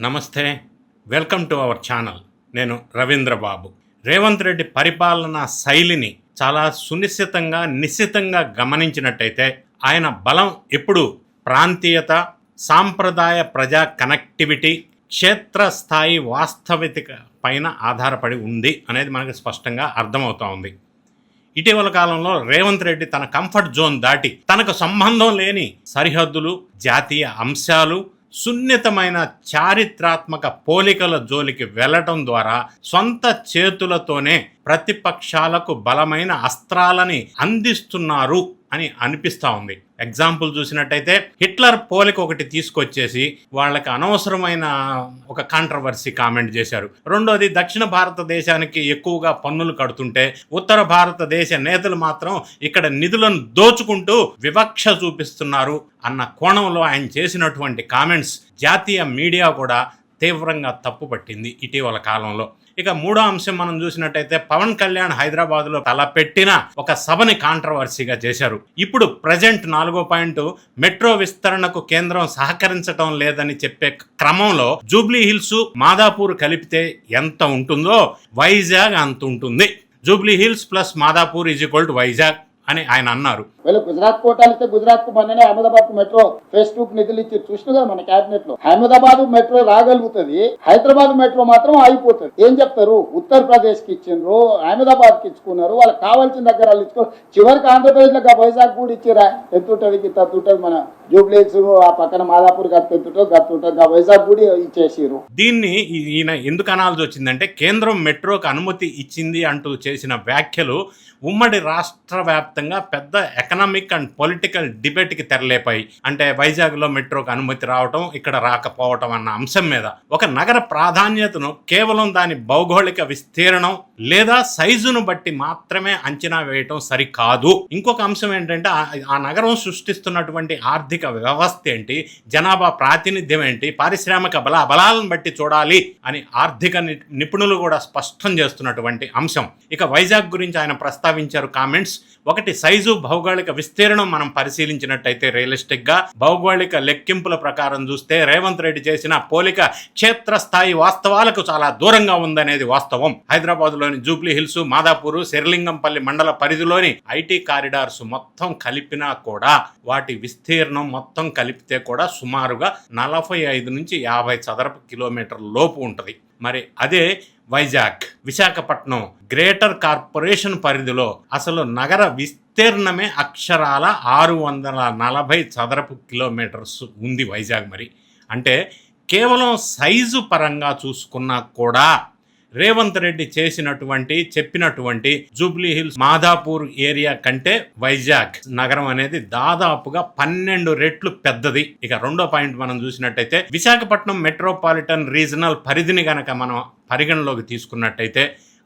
నమస్తే, welcome to our channel. నేను రవీంద్ర బాబు. రేవంత్ రెడ్డి పరిపాలనా శైలిని చాలా సునిశ్చితంగా నిశ్చితంగా గమనించినట్టయితే ఆయన బలం ఎప్పుడు ప్రాంతీయత, సాంప్రదాయ ప్రజా కనెక్టివిటీ, క్షేత్రస్థాయి వాస్తవికత పైన ఆధారపడి ఉంది అనేది మనకు స్పష్టంగా అర్థమవుతూ ఉంది. ఇటీవల కాలంలో రేవంత్ రెడ్డి తన కంఫర్ట్ జోన్ దాటి తనకు సంబంధం లేని సరిహద్దులు, జాతీయ అంశాలు, సున్నితమైన చారిత్రాత్మక పోలికల జోలికి వెళ్లటం ద్వారా సొంత చేతులతోనే ప్రతిపక్షాలకు బలమైన అస్త్రాలని అందిస్తున్నారు అని అనిపిస్తూ ఉంది. ఎగ్జాంపుల్ చూసినట్టయితే హిట్లర్ పోలిక ఒకటి తీసుకొచ్చేసి వాళ్ళకి అనవసరమైన ఒక కాంట్రవర్సీ కామెంట్ చేశారు. రెండోది, దక్షిణ భారతదేశానికి ఎక్కువగా పన్నులు కడుతుంటే ఉత్తర భారతదేశ నేతలు మాత్రం ఇక్కడ నిధులను దోచుకుంటూ వివక్ష చూపిస్తున్నారు అన్న కోణంలో ఆయన చేసినటువంటి కామెంట్స్ జాతీయ మీడియా కూడా తీవ్రంగా తప్పుపట్టింది ఇటీవల కాలంలో. ఇక మూడో అంశం మనం చూసినట్టయితే పవన్ కళ్యాణ్ హైదరాబాద్లో తలపెట్టిన ఒక సభని కాంట్రవర్సీగా చేశారు. ఇప్పుడు ప్రజెంట్ 4వ పాయింట్, మెట్రో విస్తరణకు కేంద్రం సహకరించడం లేదని చెప్పే క్రమంలో జూబ్లీ హిల్స్, మాదాపూర్ కలిపితే ఎంత ఉంటుందో వైజాగ్ అంత ఉంటుంది. Jubilee hills plus Madhapur is equal to Vizag అని ఆయన అన్నారు. వీళ్ళు గుజరాత్ కోటాలు ఇస్తే గుజరాత్ కు మొన్ననే అహ్మదాబాద్ కు మెట్రో ఫేస్ 2 నిధులు ఇచ్చి చూసిన కదా మన కేబినెట్ లో. అహ్మదాబాద్ మెట్రో రాగలుగుతుంది, హైదరాబాద్ మెట్రో మాత్రం ఆగిపోతుంది. ఏం చెప్తారు? ఉత్తరప్రదేశ్ కి ఇచ్చిండ్రు, అహ్మదాబాద్ కి ఇచ్చుకున్నారు, వాళ్ళకి కావాల్సిన దగ్గర వాళ్ళు ఇచ్చుకోరు. చివరికి ఆంధ్రప్రదేశ్ లో వైజాగ్ కూడా ఇచ్చిరా. ఎంతుంటది తత్తుంటది, మన జూబ్లీస్ ఆ పక్కన మాదాపూర్ గత్తుంటది వైజాగ్ కూడా ఇచ్చేసిరు. దీన్ని ఈయన ఎందుకు అనాల్సి వచ్చిందంటే, కేంద్రం మెట్రోకి అనుమతి ఇచ్చింది అంటూ చేసిన వ్యాఖ్యలు ఉమ్మడి రాష్ట్ర వ్యాప్తంగా పెద్ద ఎకనామిక్ అండ్ పొలిటికల్ డిబేట్కి తెరలేపాయి. అంటే వైజాగ్లో మెట్రోకి అనుమతి రావటం, ఇక్కడ రాకపోవటం అన్న అంశం మీద ఒక నగర ప్రాధాన్యతను కేవలం దాని భౌగోళిక విస్తీర్ణం లేదా సైజును బట్టి మాత్రమే అంచనా వేయటం సరికాదు. ఇంకొక అంశం ఏంటంటే, ఆ నగరం సృష్టిస్తున్నటువంటి ఆర్థిక వ్యవస్థ ఏంటి, జనాభా ప్రాతినిధ్యం ఏంటి, పారిశ్రామిక బలాలను బట్టి చూడాలి అని ఆర్థిక నిపుణులు కూడా స్పష్టం చేస్తున్నటువంటి అంశం. ఇక వైజాగ్ గురించి ఆయన ప్రస్తావించారు కామెంట్స్. ఒకటి, సైజు, భౌగోళిక విస్తీర్ణం మనం పరిశీలించినట్టయితే రియలిస్టిక్గా భౌగోళిక లెక్కింపుల ప్రకారం చూస్తే రేవంత్ రెడ్డి చేసిన పోలిక క్షేత్రస్థాయి వాస్తవాలకు చాలా దూరంగా ఉందనేది వాస్తవం. హైదరాబాద్లోని జూబ్లీ హిల్స్, మాదాపూర్, శెర్లింగంపల్లి మండల పరిధిలోని ఐటీ కారిడార్స్ మొత్తం కలిపినా కూడా వాటి విస్తీర్ణం మొత్తం కలిపితే కూడా సుమారుగా 45 నుంచి 50 చదరపు కిలోమీటర్ల లోపు ఉంటుంది. మరి అదే వైజాగ్, విశాఖపట్నం గ్రేటర్ కార్పొరేషన్ పరిధిలో అసలు నగర విస్తీర్ణమే అక్షరాల 640 చదరపు కిలోమీటర్స్ ఉంది వైజాగ్. మరి అంటే కేవలం సైజు పరంగా చూసుకున్నా కూడా రేవంత్ రెడ్డి చెప్పినటువంటి జూబ్లీ హిల్స్, మాదాపూర్ ఏరియా కంటే వైజాగ్ నగరం అనేది దాదాపుగా 12 రెట్లు పెద్దది. ఇక రెండో పాయింట్ మనం చూసినట్టయితే, విశాఖపట్నం మెట్రోపాలిటన్ రీజనల్ పరిధిని గనక మనం పరిగణలోకి తీసుకున్నట్టయితే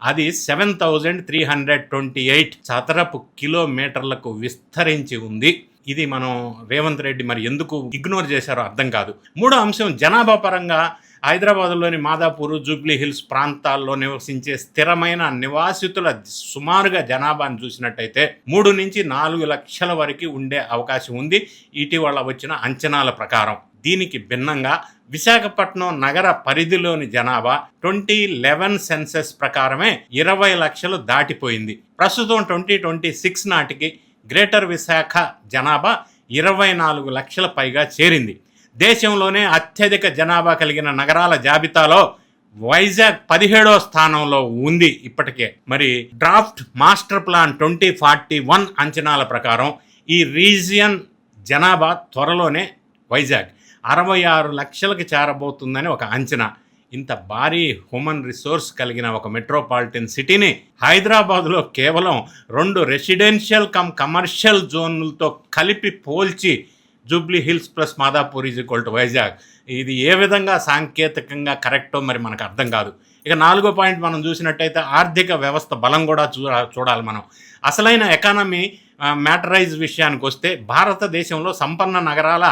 అది 7328 చదరపు కిలోమీటర్లకు విస్తరించి ఉంది. ఇది మనం రేవంత్ రెడ్డి మరి ఎందుకు ఇగ్నోర్ చేశారో అర్థం కాదు. మూడో అంశం, జనాభా పరంగా హైదరాబాద్లోని మాదాపూర్, జూబ్లీ హిల్స్ ప్రాంతాల్లో నివసించే స్థిరమైన నివాసితుల సుమారుగా జనాభాను చూసినట్టయితే 3 నుంచి 4 లక్షల వరకు ఉండే అవకాశం ఉంది ఇటీవల వచ్చిన అంచనాల ప్రకారం. దీనికి భిన్నంగా విశాఖపట్నం నగర పరిధిలోని జనాభా 2011 సెన్సెస్ ప్రకారమే 20 లక్షలు దాటిపోయింది. ప్రస్తుతం 2026 నాటికి గ్రేటర్ విశాఖ జనాభా 24 లక్షల పైగా చేరింది. దేశంలోనే అత్యధిక జనాభా కలిగిన నగరాల జాబితాలో వైజాగ్ 17వ స్థానంలో ఉంది ఇప్పటికే. మరి డ్రాఫ్ట్ మాస్టర్ ప్లాన్ 2041 అంచనాల ప్రకారం ఈ రీజియన్ జనాభా త్వరలోనే వైజాగ్ 66 లక్షలకు చేరబోతుందని ఒక అంచనా. ఇంత భారీ హ్యూమన్ రిసోర్స్ కలిగిన ఒక మెట్రోపాలిటన్ సిటీని హైదరాబాద్లో కేవలం 2 రెసిడెన్షియల్ కమర్షియల్ జోన్లతో కలిపి పోల్చి Jubilee hills plus Madhapur is equal to Vizag, ఇది ఏ విధంగా సాంకేతికంగా కరెక్టో మరి మనకు అర్థం కాదు. ఇక 4వ పాయింట్ మనం చూసినట్టయితే, ఆర్థిక వ్యవస్థ బలం కూడా చూడాలి మనం. అసలైన ఎకానమీ మ్యాటరైజ్ విషయానికి వస్తే భారతదేశంలో సంపన్న నగరాల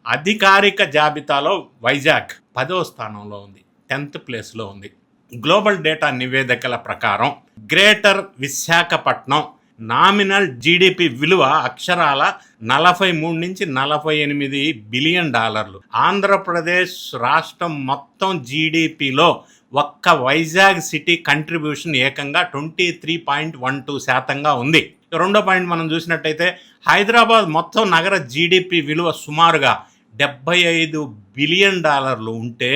అధికారిక జాబితాలో వైజాగ్ 10వ స్థానంలో ఉంది, 10th ప్లేస్లో ఉంది. గ్లోబల్ డేటా నివేదికల ప్రకారం గ్రేటర్ విశాఖపట్నం నామినల్ జీడిపి విలువ అక్షరాల 43 నుంచి 48 బిలియన్ డాలర్లు. ఆంధ్రప్రదేశ్ రాష్ట్రం మొత్తం జీడిపిలో ఒక్క వైజాగ్ సిటీ కంట్రిబ్యూషన్ ఏకంగా 23.12% ఉంది. రెండో పాయింట్ మనం చూసినట్టయితే హైదరాబాద్ మొత్తం నగర జీడిపి విలువ సుమారుగా 75 బిలియన్ డాలర్లు ఉంటే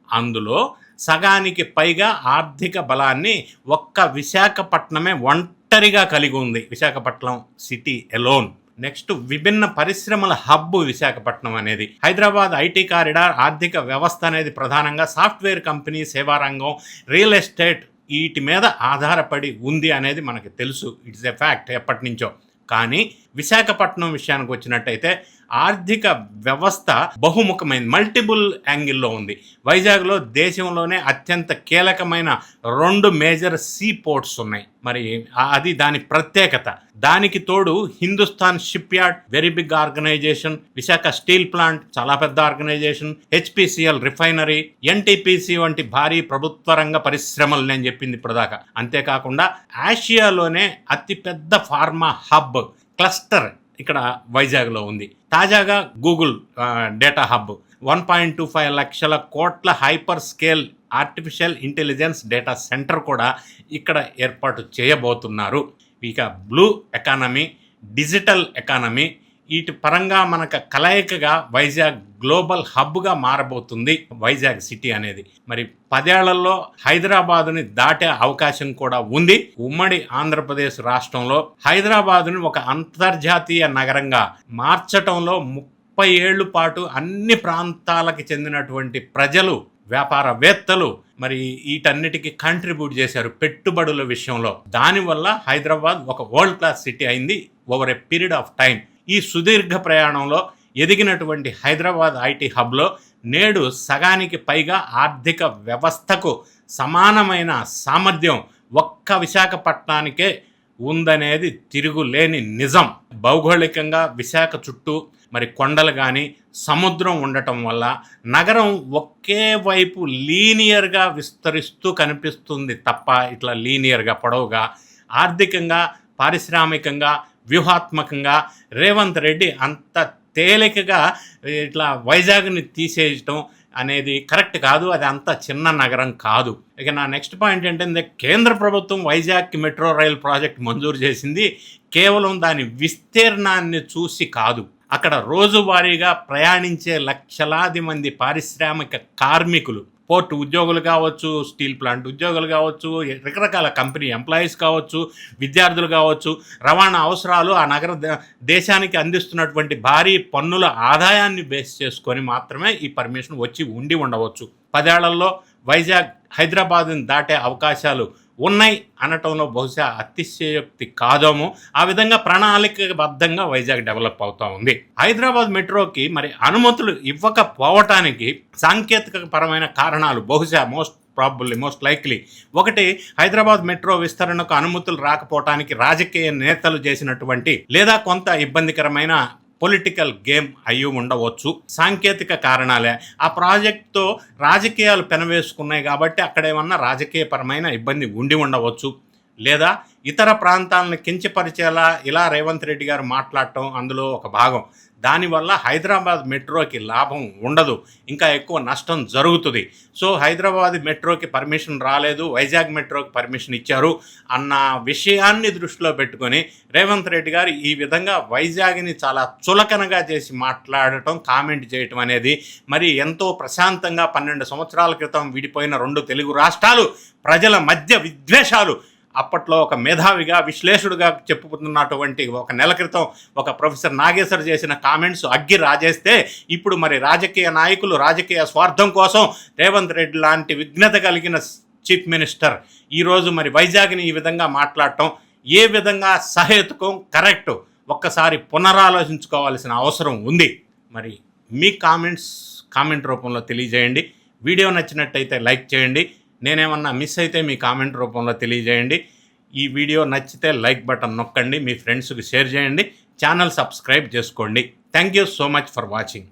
అందులో సగానికి పైగా ఆర్థిక బలాన్ని ఒక్క విశాఖపట్నమే ఒంటరిగా కలిగి ఉంది. Visakhapatnam city alone. నెక్స్ట్, విభిన్న పరిశ్రమల హబ్ విశాఖపట్నం అనేది. హైదరాబాద్ ఐటీ కారిడార్, ఆర్థిక వ్యవస్థ అనేది ప్రధానంగా సాఫ్ట్వేర్ కంపెనీ, సేవారంగం, రియల్ ఎస్టేట్ వీటి మీద ఆధారపడి ఉంది అనేది మనకు తెలుసు. ఇట్స్ ఎ ఫ్యాక్ట్ ఎప్పటి నుంచో. కానీ విశాఖపట్నం విషయానికి వచ్చినట్టయితే ఆర్థిక వ్యవస్థ బహుముఖమైంది, మల్టిపుల్ యాంగిల్లో ఉంది. వైజాగ్లో దేశంలోనే అత్యంత కీలకమైన 2 మేజర్ సీ పోర్ట్స్ ఉన్నాయి. మరి అది దాని ప్రత్యేకత. దానికి తోడు Hindustan shipyard, very big organization, Visakha steel plant చాలా పెద్ద ఆర్గనైజేషన్, హెచ్పిసిఎల్ రిఫైనరీ, ఎన్టీపీసీ వంటి భారీ ప్రభుత్వ రంగ పరిశ్రమలు నేను చెప్పింది ఇప్పటిదాకా. అంతేకాకుండా ఆసియాలోనే అతిపెద్ద ఫార్మా హబ్ క్లస్టర్ ఇక్కడ వైజాగ్లో ఉంది. తాజాగా గూగుల్ డేటా హబ్ 1.25 లక్షల కోట్ల hyper scale artificial intelligence data centre కూడా ఇక్కడ ఏర్పాటు చేయబోతున్నారు. ఇక బ్లూ ఎకానమీ, డిజిటల్ ఎకానమీ వీటి పరంగా మనకు కలయికగా వైజాగ్ గ్లోబల్ హబ్గా మారబోతుంది వైజాగ్ సిటీ అనేది. మరి 10 ఏళ్లలో హైదరాబాదుని దాటే అవకాశం కూడా ఉంది. ఉమ్మడి ఆంధ్రప్రదేశ్ రాష్ట్రంలో హైదరాబాదుని ఒక అంతర్జాతీయ నగరంగా మార్చటంలో 30 ఏళ్ల పాటు అన్ని ప్రాంతాలకు చెందినటువంటి ప్రజలు, వ్యాపారవేత్తలు మరి వీటన్నిటికీ కంట్రిబ్యూట్ చేశారు పెట్టుబడుల విషయంలో. దానివల్ల హైదరాబాద్ ఒక వరల్డ్ క్లాస్ సిటీ అయింది over a period of time. ఈ సుదీర్ఘ ప్రయాణంలో ఎదిగినటువంటి హైదరాబాద్ ఐటీ హబ్లో నేడు సగానికి పైగా ఆర్థిక వ్యవస్థకు సమానమైన సామర్థ్యం ఒక్క విశాఖపట్నానికే ఉందనేది తిరుగులేని నిజం. భౌగోళికంగా విశాఖ చుట్టూ మరి కొండలు కానీ సముద్రం ఉండటం వల్ల నగరం ఒకే వైపు లీనియర్గా విస్తరిస్తూ కనిపిస్తుంది తప్ప ఇట్లా లీనియర్గా పొడవుగా. ఆర్థికంగా, పారిశ్రామికంగా, వ్యూహాత్మకంగా రేవంత్ రెడ్డి అంత తేలికగా ఇట్లా వైజాగ్ని తీసేయటం అనేది కరెక్ట్ కాదు. అది అంత చిన్న నగరం కాదు. ఇక నా నెక్స్ట్ పాయింట్ ఏంటంటే కేంద్ర ప్రభుత్వం వైజాగ్కి మెట్రో రైల్ ప్రాజెక్ట్ మంజూరు చేసింది కేవలం దాని విస్తీర్ణాన్ని చూసి కాదు. అక్కడ రోజువారీగా ప్రయాణించే లక్షలాది మంది పారిశ్రామిక కార్మికులు, పోర్టు ఉద్యోగులు కావచ్చు, స్టీల్ ప్లాంట్ ఉద్యోగులు కావచ్చు, రకరకాల కంపెనీ ఎంప్లాయీస్ కావచ్చు, విద్యార్థులు కావచ్చు, రవాణా అవసరాలు ఆ నగర దేశానికి అందిస్తున్నటువంటి భారీ పన్నుల ఆదాయాన్ని బేస్ చేసుకొని మాత్రమే ఈ పర్మిషన్ వచ్చి ఉండి ఉండవచ్చు. 10 ఏళ్లలో వైజాగ్ హైదరాబాద్ని దాటే అవకాశాలు ఉన్నాయి అనటంలో బహుశా అతిశయోక్తి కాదేమో. ఆ విధంగా ప్రణాళికబద్ధంగా వైజాగ్ డెవలప్ అవుతూ ఉంది. హైదరాబాద్ మెట్రోకి మరి అనుమతులు ఇవ్వకపోవటానికి సాంకేతిక పరమైన కారణాలు బహుశా మోస్ట్ లైక్లీ. ఒకటి, హైదరాబాద్ మెట్రో విస్తరణకు అనుమతులు రాకపోవటానికి రాజకీయ నేతలు చేసినటువంటి లేదా కొంత ఇబ్బందికరమైన పొలిటికల్ గేమ్ అయ్యి ఉండవచ్చు. సాంకేతిక కారణాలే. ఆ ప్రాజెక్టుతో రాజకీయాలు పెనవేసుకున్నాయి కాబట్టి అక్కడేమన్నా రాజకీయపరమైన ఇబ్బంది ఉండి ఉండవచ్చు. లేదా ఇతర ప్రాంతాలను కించపరిచేలా ఇలా రేవంత్ రెడ్డి గారు మాట్లాడటం అందులో ఒక భాగం. దానివల్ల హైదరాబాద్ మెట్రోకి లాభం ఉండదు, ఇంకా ఎక్కువ నష్టం జరుగుతుంది. సో హైదరాబాద్ మెట్రోకి పర్మిషన్ రాలేదు, వైజాగ్ మెట్రోకి పర్మిషన్ ఇచ్చారు అన్న విషయాన్ని దృష్టిలో పెట్టుకొని రేవంత్ రెడ్డి గారు ఈ విధంగా వైజాగ్ని చాలా చులకనగా చేసి మాట్లాడటం, కామెంట్ చేయటం అనేది మరి ఎంతో ప్రశాంతంగా 12 సంవత్సరాల క్రితం విడిపోయిన 2 తెలుగు రాష్ట్రాలు ప్రజల మధ్య విద్వేషాలు అప్పట్లో ఒక మేధావిగా, విశ్లేషకుడిగా చెప్పుతున్నటువంటి ఒక నెల క్రితం ఒక ప్రొఫెసర్ నాగేశ్వర్ చేసిన కామెంట్స్ అగ్గి రాజేస్తే ఇప్పుడు మరి రాజకీయ నాయకులు రాజకీయ స్వార్థం కోసం రేవంత్ రెడ్డి లాంటి విఘ్నత కలిగిన చీఫ్ మినిస్టర్ ఈరోజు మరి వైజాగ్ని ఈ విధంగా మాట్లాడటం ఏ విధంగా సహేతుకం, కరెక్ట్ ఒక్కసారి పునరాలోచించుకోవాల్సిన అవసరం ఉంది. మరి మీ కామెంట్ రూపంలో తెలియజేయండి. వీడియో నచ్చినట్టయితే లైక్ చేయండి. నేనేమన్నా మిస్ అయితే మీ కామెంట్ రూపంలో తెలియజేయండి. ఈ వీడియో నచ్చితే లైక్ బటన్ నొక్కండి, మీ ఫ్రెండ్స్కి షేర్ చేయండి, ఛానల్ సబ్స్క్రైబ్ చేసుకోండి. Thank you so much for watching.